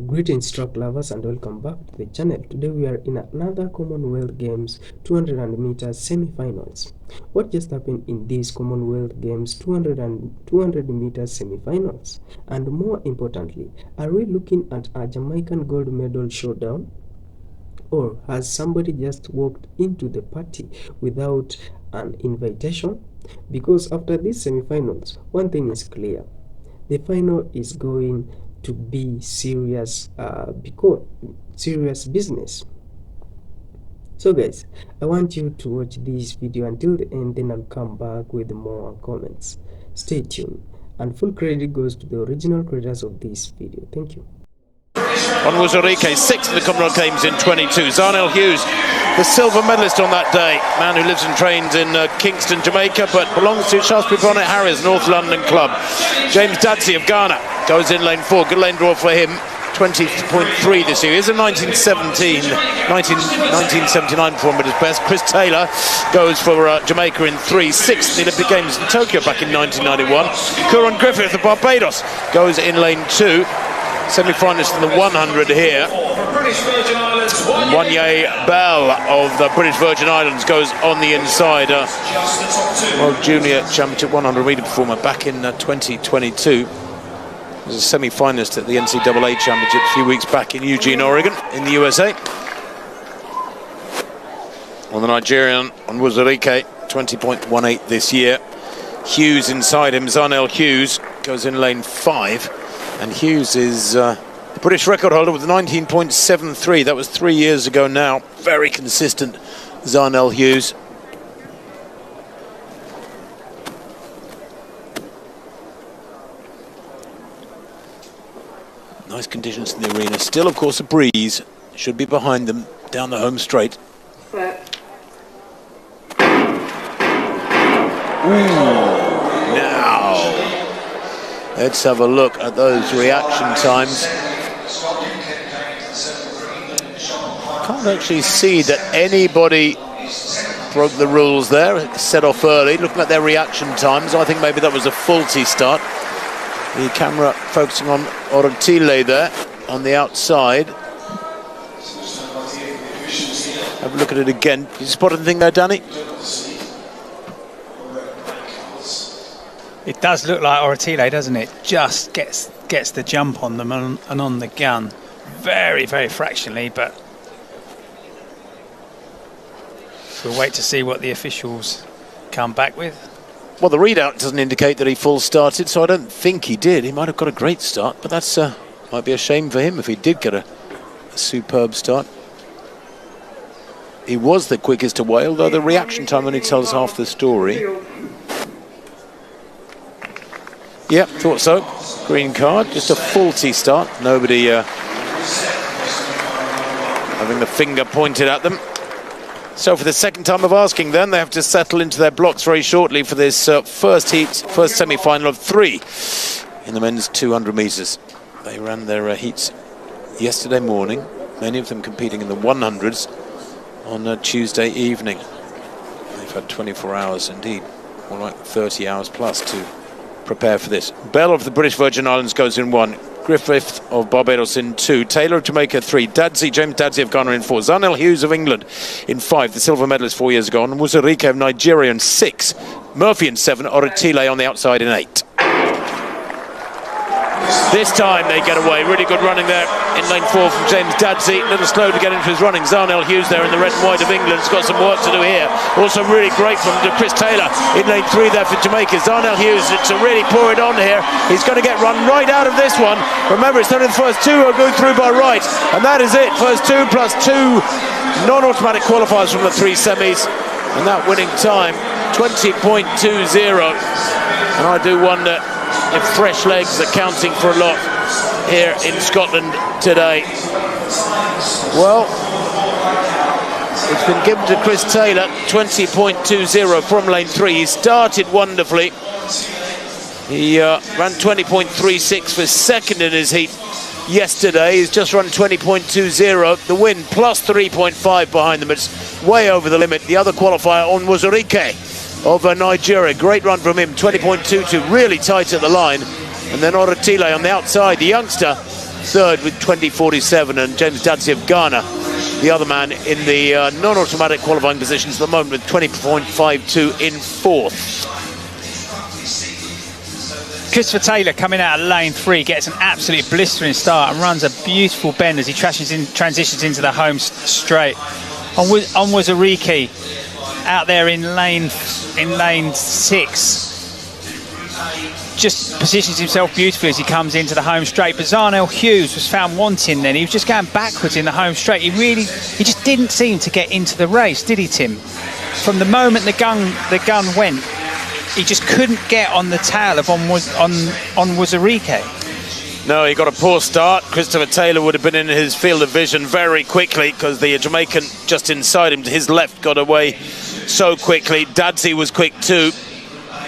Greetings truck lovers and welcome back to the channel. Today we are in another Commonwealth Games 200 meters semi-finals. What just happened in these Commonwealth Games 200 meters semi-finals? And more importantly, are we looking at a Jamaican gold medal showdown? Or has somebody just walked into the party without an invitation? Because after these semi-finals, one thing is clear. The final is going to be serious serious business. So guys, I want you to watch this video until the end, then I'll come back with more comments. Stay tuned, and full credit goes to the original creators of this video. Thank you. On was Enrique, sixth in the Commonwealth Games in 22. Zarnell Hughes, the silver medalist on that day. Man who lives and trains in Kingston, Jamaica, but belongs to Shaftesbury Bonnet Harriers, North London club. James Dadsey of Ghana goes in lane 4. Good lane draw for him. 20.3 this year. He's a 1979 performer at his best. Chris Taylor goes for Jamaica in 3. Sixth in the Olympic Games in Tokyo back in 1991. Curon Griffith of Barbados goes in lane 2. Semi-finalist in the 100 here. Wanye Bell of the British Virgin Islands goes on the inside. World Junior Championship 100 meter performer back in 2022. Was a semi-finalist at the NCAA Championship a few weeks back in Eugene, Oregon, in the USA. On the Nigerian, on Wuzurike, 20.18 this year. Hughes inside him. Zarnell Hughes goes in lane 5. And Hughes is the British record holder with 19.73. That was 3 years ago now. Very consistent, Zarnell Hughes. Nice conditions in the arena. Still, of course, a breeze. Should be behind them down the home straight. Let's have a look at those reaction times. Can't actually see that anybody broke the rules there. Set off early. Looking at their reaction times, I think maybe that was a faulty start. The camera focusing on Orotile there on the outside. Have a look at it again. Did you spot anything there, Danny? It does look like Orotile, doesn't it? Just gets the jump on them and on the gun. Very, very fractionally, but we'll wait to see what the officials come back with. Well, the readout doesn't indicate that he full started, so I don't think he did. He might have got a great start, but that's might be a shame for him if he did get a superb start. He was the quickest away, although the reaction time only tells half the story. Yep, thought so. Green card, just a faulty start. Nobody having the finger pointed at them. So for the second time of asking then, they have to settle into their blocks very shortly for this first semi-final of 3 in the men's 200 metres. They ran their heats yesterday morning, many of them competing in the 100s on Tuesday evening. They've had 24 hours indeed, more like 30 hours plus to prepare for this. Bell of the British Virgin Islands goes in 1. Griffith of Barbados in 2. Taylor of Jamaica 3. James Dadsey of Ghana in 4. Zarnell Hughes of England in 5. The silver medalist 4 years ago. And Wuzurike of Nigeria in 6. Murphy in 7. Orotile on the outside in 8. This time they get away. Really good running there in lane 4 from James Dadsey. A little slow to get into his running. Zarnell Hughes there in the red and white of England. He's got some work to do here. Also really great from Chris Taylor in lane 3 there for Jamaica. Zarnell Hughes to really pour it on here. He's going to get run right out of this one. Remember, it's only the first 2 are going through by right. And that is it. First 2 plus 2 non-automatic qualifiers from the 3 semis. And that winning time, 20.20. And I do wonder if fresh legs are counting for a lot here in Scotland today. Well, it's been given to Chris Taylor, 20.20 from lane 3. He started wonderfully. He ran 20.36 for second in his heat yesterday. He's just run 20.20. The win plus 3.5 behind them. It's way over the limit. The other qualifier on was Enrique of Nigeria. Great run from him, 20.22, really tight at the line. And then Orotile on the outside, the youngster, third with 20.47, and James Dadsey of Ghana, the other man in the non-automatic qualifying positions at the moment, with 20.52 in fourth. Christopher Taylor coming out of lane 3 gets an absolutely blistering start and runs a beautiful bend as he transitions into the home straight. On Wazariki out there in lane 6. Just positions himself beautifully as he comes into the home straight. But Zarnell Hughes was found wanting then. He was just going backwards in the home straight. He just didn't seem to get into the race, did he, Tim? From the moment the gun went, he just couldn't get on the tail of on Wazarike. No, he got a poor start. Christopher Taylor would have been in his field of vision very quickly because the Jamaican just inside him to his left got away so quickly. Dadsey was quick too.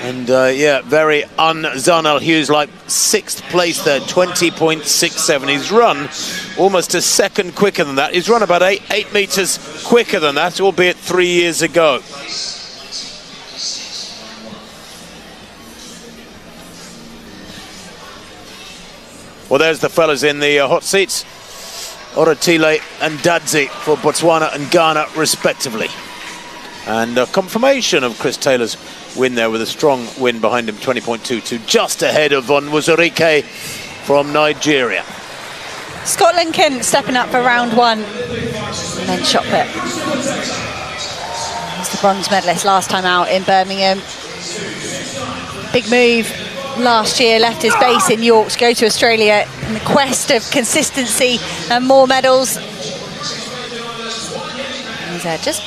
And very Zarnell Hughes, like 6th place there, 20.67. He's run almost a second quicker than that. He's run about 8 metres quicker than that, albeit 3 years ago. Well, there's the fellas in the hot seats. Orotile and Dadsey for Botswana and Ghana, respectively. And a confirmation of Chris Taylor's win there with a strong win behind him, 20.22, just ahead of Wazarike from Nigeria. Scott Lincoln stepping up for round 1 and then shot put. He's the bronze medalist last time out in Birmingham. Big move last year, left his base in York to go to Australia in the quest of consistency and more medals. He's just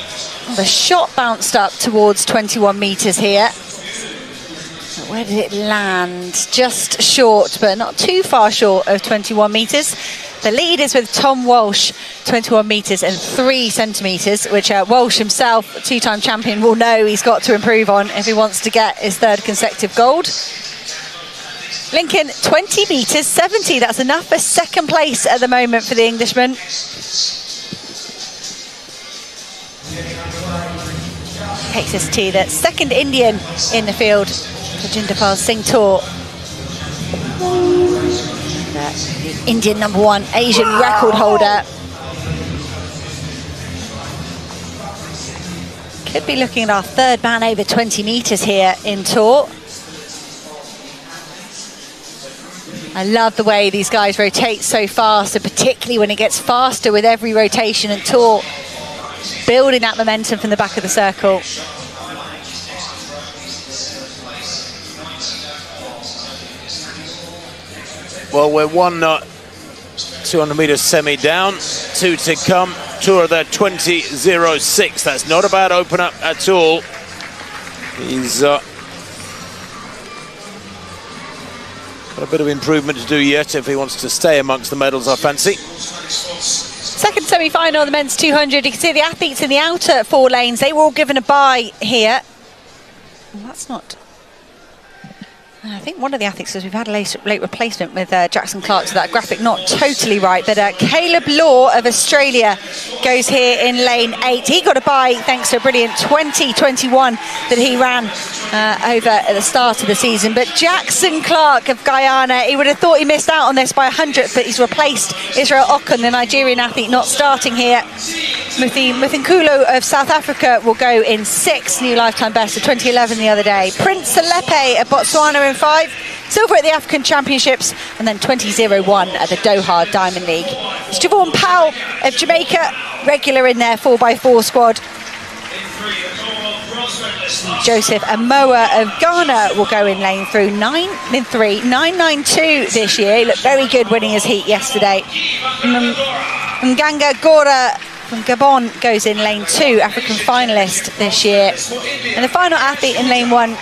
the shot bounced up towards 21 metres here. But where did it land? Just short, but not too far short of 21 metres. The lead is with Tom Walsh, 21 metres and 3 centimetres, which Walsh himself, two-time champion, will know he's got to improve on if he wants to get his 3rd consecutive gold. Lincoln, 20 metres 70. That's enough for 2nd place at the moment for the Englishman. Takes us to the 2nd Indian in the field, Rajindapal Singh Tor. The Indian #1 Asian record holder. Could be looking at our 3rd man over 20 metres here in Tor. I love the way these guys rotate so fast, and particularly when it gets faster with every rotation, and Tor building that momentum from the back of the circle. Well, we're 200 metres semi down, 2 to come. Tor there, 20.06. That's not a bad open up at all. He's got a bit of improvement to do yet if he wants to stay amongst the medals, I fancy. 2nd semi-final of the men's 200. You can see the athletes in the outer 4 lanes. They were all given a bye here. Well, that's not... I think one of the athletes says we've had a late replacement with Jackson Clark, so that graphic not totally right. But Caleb Law of Australia goes here in lane 8. He got a bye thanks to a brilliant 2021 that he ran over at the start of the season. But Jackson Clark of Guyana, he would have thought he missed out on this by 100, but he's replaced Israel Okun, the Nigerian athlete, not starting here. Muthinkulo of South Africa will go in 6th, new lifetime best of 2011 the other day. Prince Selepe of Botswana in 5, silver at the African Championships, and then 20.01 at the Doha Diamond League. Javon Powell of Jamaica, regular in their 4x4 squad. Joseph Amoa of Ghana will go in lane 3, 9.92 this year. He looked very good winning his heat yesterday. Nganga Gora from Gabon goes in lane 2, African finalist this year. And the final athlete in lane 1,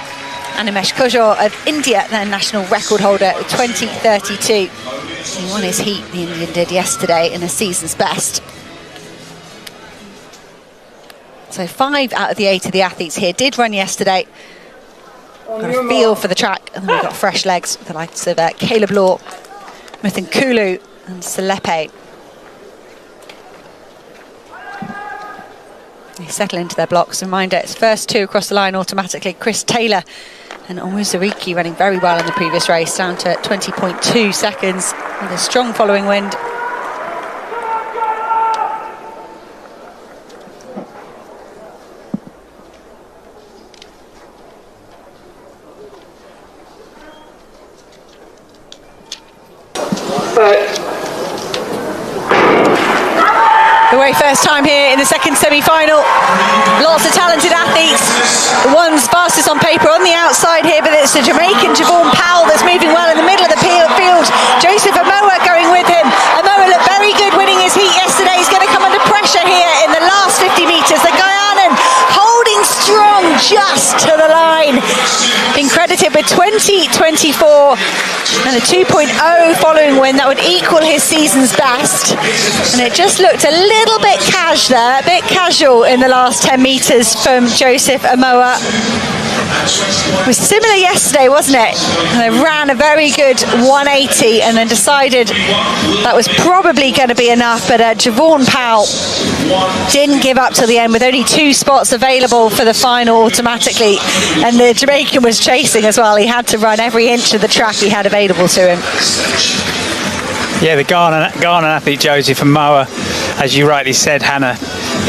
Animesh Kojo of India, their national record holder, 20.32. He won his heat, the Indian did yesterday, in a season's best. So 5 out of the 8 of the athletes here did run yesterday. Got a feel for the track, and then we've got fresh legs with the likes of Caleb Law, Muthinkulu and Selepe. They settle into their blocks. Reminder, it's first 2 across the line automatically. Chris Taylor and Onwuzurike running very well in the previous race, down to 20.2 seconds. with a strong following wind. Away first time here in the second semi-final. Lots of talented athletes. The one's fastest on paper on the outside here, but it's the Jamaican Javon Powell that's moving well in the middle of the field. Joseph Amoa going with him. Amoa looked very good winning his heat yesterday. He's going to come under pressure here in the last 50 metres. The Guyanan holding strong just to the line. Been credited with 20.24 and a 2.0 following win. That would equal his season's best. And it just looked a little bit a bit casual in the last 10 metres from Joseph Amoa. It was similar yesterday, wasn't it? And they ran a very good 180 and then decided that was probably going to be enough, but Javon Powell didn't give up till the end with only 2 spots available for the final automatically, and the Jamaican was chasing as well. He had to run every inch of the track he had available to him. Yeah, the Ghana athlete Joseph Amoa, as you rightly said, Hannah,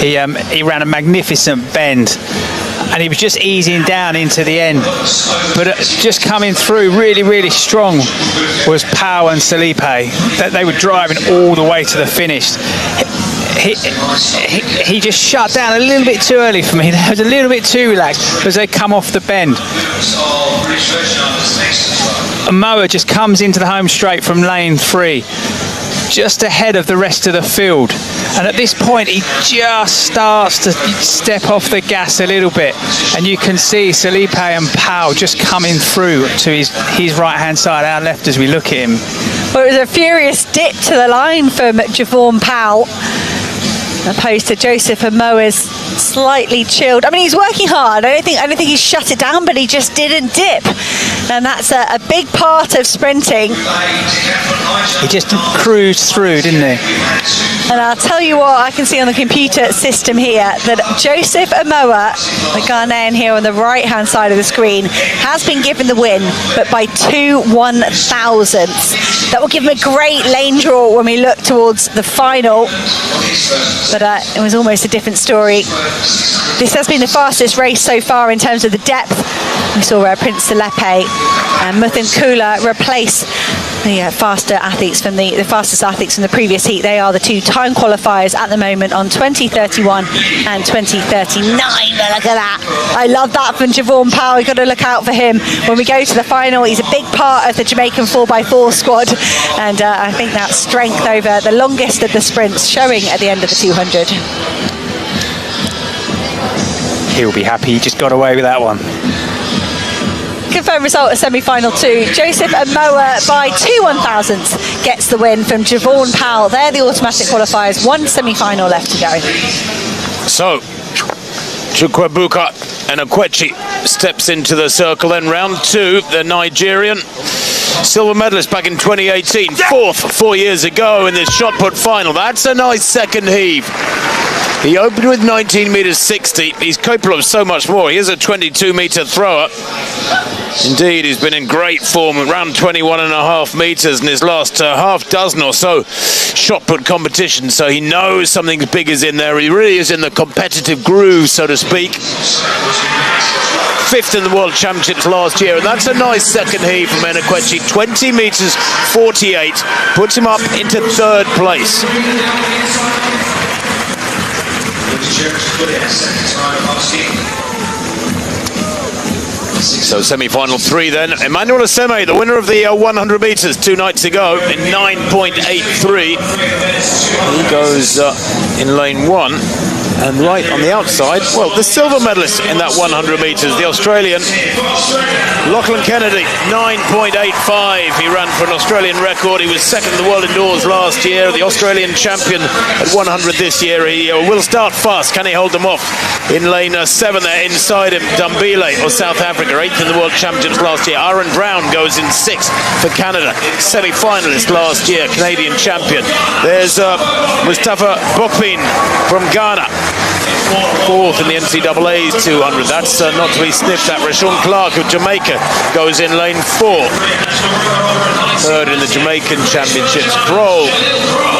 he ran a magnificent bend. And he was just easing down into the end. But just coming through really, really strong was Powell and Salipe. They were driving all the way to the finish. He just shut down a little bit too early for me. He was a little bit too relaxed as they come off the bend. Amoa just comes into the home straight from lane 3, just ahead of the rest of the field. And at this point, he just starts to step off the gas a little bit. And you can see Salipe and Powell just coming through to his right-hand side, our left, as we look at him. Well, it was a furious dip to the line from Javon Powell, opposed to Joseph Amoa's slightly chilled. I mean, he's working hard. I don't think he shut it down, but he just didn't dip. And that's a big part of sprinting. He just cruised through, didn't he? And I'll tell you what, I can see on the computer system here that Joseph Amoa, the Ghanaian here on the right-hand side of the screen, has been given the win, but by 2 1,000ths. That will give him a great lane draw when we look towards the final. But it was almost a different story. This has been the fastest race so far in terms of the depth. We saw Prince Salepe and Muthin Kula replace the fastest athletes from the previous heat. They are the 2 time qualifiers at the moment on 20:31 and 20:39. Look at that. I love that from Javon Powell. We've got to look out for him when we go to the final. He's a big part of the Jamaican 4x4 squad, and I think that strength over the longest of the sprints showing at the end of the 200. He'll be happy he just got away with that one. Confirmed result of semi-final 2. Joseph Amoa by 2 1,000ths gets the win from Javon Powell. They're the automatic qualifiers. 1 semi-final left to go. So, Chukwuebuka and Okwechi steps into the circle. Then round 2, the Nigerian silver medalist back in 2018, 4th 4 years ago in this shot put final. That's a nice second heave. He opened with 19 metres 60. He's capable of so much more. He is a 22-metre thrower. Indeed, he's been in great form around 21.5 metres in his last half dozen or so shot put competition. So he knows something big is in there. He really is in the competitive groove, so to speak. 5th in the World Championships last year, and that's a nice second heave from Okwechi. 20 metres 48 puts him up into 3rd place. So semi-final 3 then. Emmanuel Aseme, the winner of the 100 metres 2 nights ago in 9.83. He goes in lane 1. And right on the outside, well, the silver medalist in that 100 metres, the Australian, Lachlan Kennedy, 9.85. He ran for an Australian record. He was 2nd in the world indoors last year, the Australian champion at 100 this year. He will start fast. Can he hold them off? In lane 7 there, inside him, Dumbile of South Africa, 8th in the world championships last year. Aaron Brown goes in 6th for Canada, semi-finalist last year, Canadian champion. There's Mustafa Bokpin from Ghana, fourth in the NCAA's 200. That's not to be sniffed at. Rashawn Clark of Jamaica goes in lane 4. Third in the Jamaican Championships.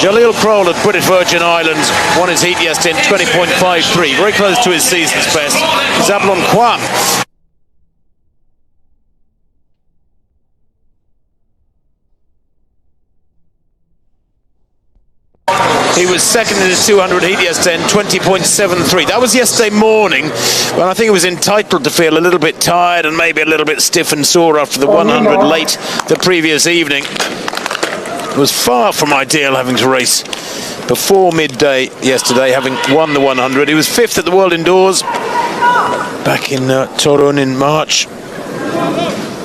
Jaleel Kroll of British Virgin Islands won his heat yesterday in 20.53. Very close to his season's best. Zablon Kwam. He was second in the 200 heat yesterday in 20.73. That was yesterday morning, when I think he was entitled to feel a little bit tired and maybe a little bit stiff and sore after the 100 late the previous evening. It was far from ideal having to race before midday yesterday, having won the 100. He was fifth at the World Indoors back in Torun in March.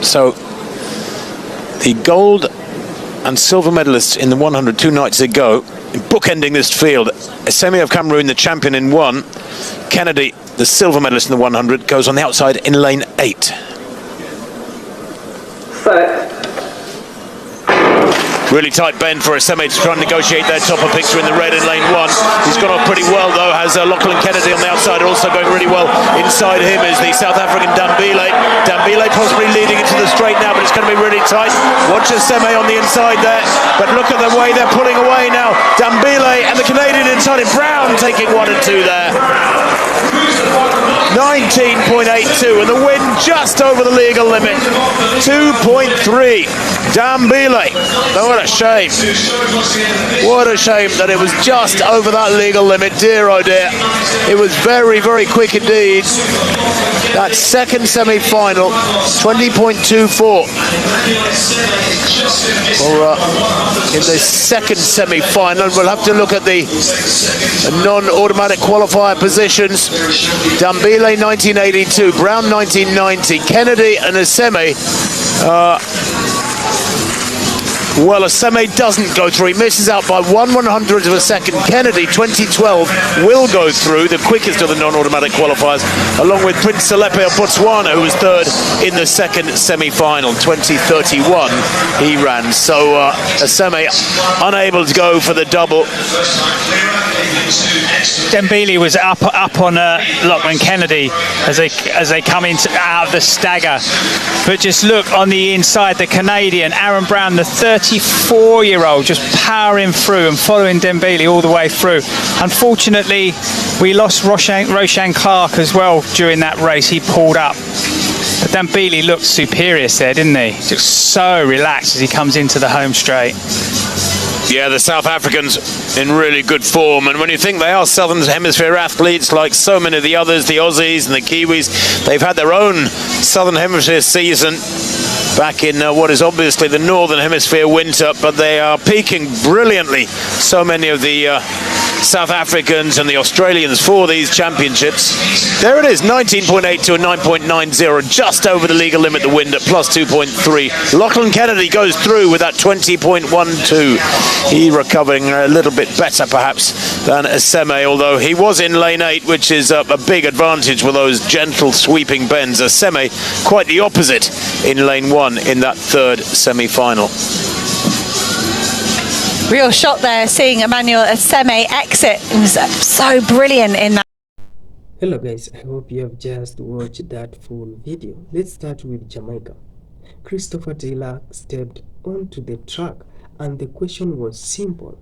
So the gold and silver medalists in the 100 2 nights ago, bookending this field. Semi of Cameroon, the champion in 1. Kennedy, the silver medalist in the 100, goes on the outside in lane 8. Really tight bend for Semi to try and negotiate their topper picture in the red in lane 1. He's gone off pretty well though, has Lachlan Kennedy on the outside, also going really well. Inside him is the South African Dambile. Dambile possibly leading into the straight now, but it's going to be really tight. Watch Semi on the inside there, but look at the way they're pulling away now. Dambile and the Canadian inside it. Brown taking 1 and 2 there. 19.82 and the win just over the legal limit. 2.3. Dambile. What a shame. What a shame that it was just over that legal limit. Dear oh dear. It was very, very quick indeed. That second semi-final, 20.24. In the second semi-final, we'll have to look at the non-automatic qualifier positions. Dambile 1982, Brown 1990, Kennedy and Asemi. Well, Asemi doesn't go through. He misses out by 1/100th of a second. Kennedy, 2012, will go through, the quickest of the non-automatic qualifiers, along with Prince Selepe of Botswana, who was third in the second semi-final. 2031 he ran. So Asemi unable to go for the double. Dembele was up on Lachlan Kennedy as they come out of the stagger. But just look on the inside, the Canadian Aaron Brown, the 34-year-old, just powering through and following Dembele all the way through. Unfortunately, we lost Roshan Clark as well during that race. He pulled up. But Dembele looked superior there, didn't he? Just so relaxed as he comes into the home straight. Yeah, the South Africans in really good form, and when you think they are Southern Hemisphere athletes like so many of the others, the Aussies and the Kiwis, they've had their own Southern Hemisphere season back in what is obviously the Northern Hemisphere winter, but they are peaking brilliantly, so many of the South Africans and the Australians for these championships. There it is, 19.82 and 9.90, just over the legal limit, the wind at plus 2.3. Lachlan Kennedy goes through with that 20.12. He recovering a little bit better perhaps than Asemi, although he was in lane 8, which is a big advantage with those gentle sweeping bends. Asemi quite the opposite in lane 1 in that third semi-final. Real shot there, seeing Emmanuel Asemi exit. It was so brilliant in that. Hello guys, I hope you have just watched that full video. Let's start with Jamaica. Christopher Taylor stepped onto the track and the question was simple.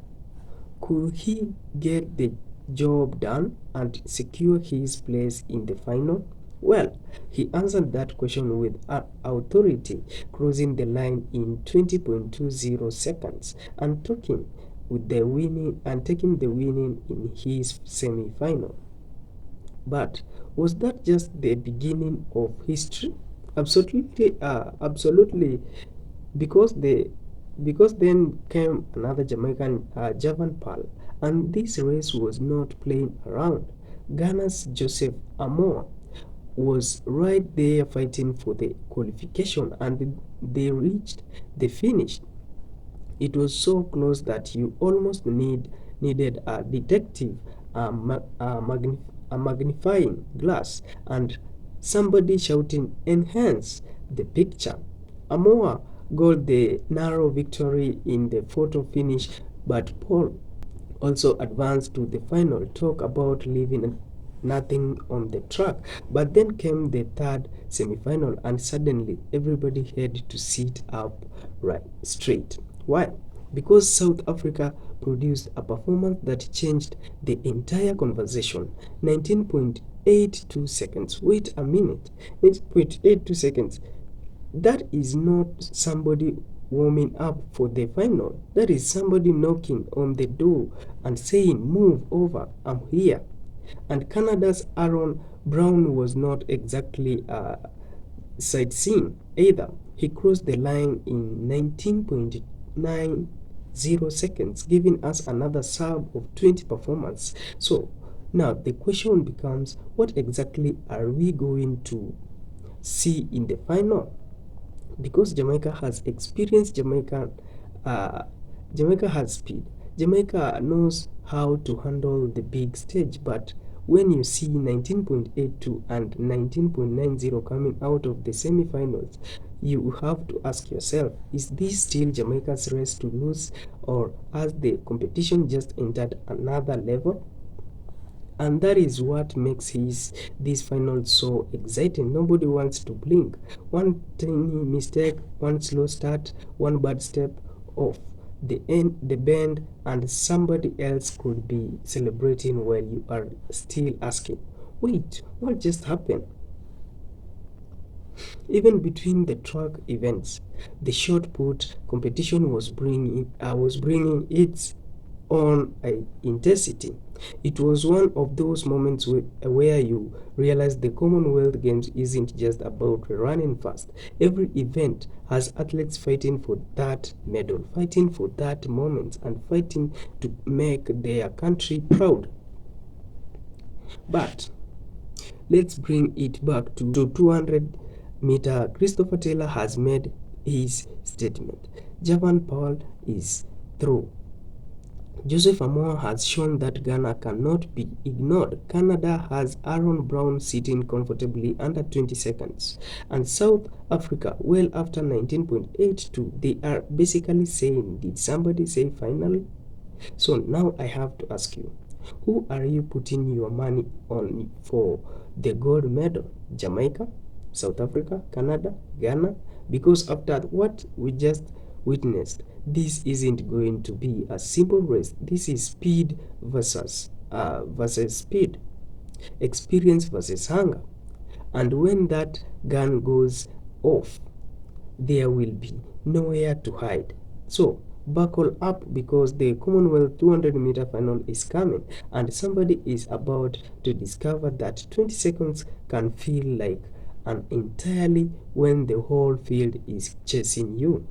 Could he get the job done and secure his place in the final? Well, he answered that question with authority, crossing the line in 20.20 seconds and taking the winning in his semi-final. But was that just the beginning of history? Absolutely, because then came another Jamaican, Javan Pearl, and this race was not playing around. Ghana's Joseph Amoah was right there fighting for the qualification, and they reached the finish. It was so close that you almost needed a detective, a magnifying glass, and somebody shouting, "Enhance the picture." Amoah got the narrow victory in the photo finish, but Paul also advanced to the final. Talk about leaving nothing on the track. But then came the third semi-final, and suddenly everybody had to sit up right straight. Why? Because South Africa produced a performance that changed the entire conversation. 19.82 seconds. Wait a minute. 19.82 seconds. That is not somebody warming up for the final. That is somebody knocking on the door and saying, "Move over, I'm here." And Canada's Aaron Brown was not exactly sightseeing either. He crossed the line in 19.90 seconds, giving us another sub of 20 performance. So now the question becomes, what exactly are we going to see in the final? Because Jamaica has experience, Jamaica has speed. Jamaica knows how to handle the big stage, but when you see 19.82 and 19.90 coming out of the semi-finals, you have to ask yourself, is this still Jamaica's race to lose, or has the competition just entered another level? And that is what makes this final so exciting. Nobody wants to blink. One tiny mistake, one slow start, one bad step off the bend, and somebody else could be celebrating while you are still asking, wait, what just happened? Even between the track events, the shot put competition was bringing its own intensity. It was one of those moments where you realize the Commonwealth Games isn't just about running fast. Every event has athletes fighting for that medal, fighting for that moment, and fighting to make their country proud. But let's bring it back to 200 meter. Christopher Taylor has made his statement. Javan Paul is through. Joseph Amoah has shown that Ghana cannot be ignored. Canada has Aaron Brown sitting comfortably under 20 seconds. And South Africa, well after 19.82, they are basically saying, did somebody say finally? So now I have to ask you, who are you putting your money on for the gold medal? Jamaica, South Africa, Canada, Ghana? Because after what we just witnessed, this isn't going to be a simple race. This is speed versus speed, experience versus hunger. And when that gun goes off, there will be nowhere to hide. So buckle up, because the Commonwealth 200 meter final is coming, and somebody is about to discover that 20 seconds can feel like an entirely when the whole field is chasing you.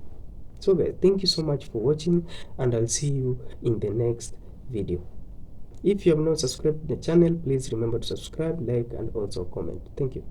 So guys, thank you so much for watching, and I'll see you in the next video. If you have not subscribed to the channel, please remember to subscribe, like, and also comment. Thank you.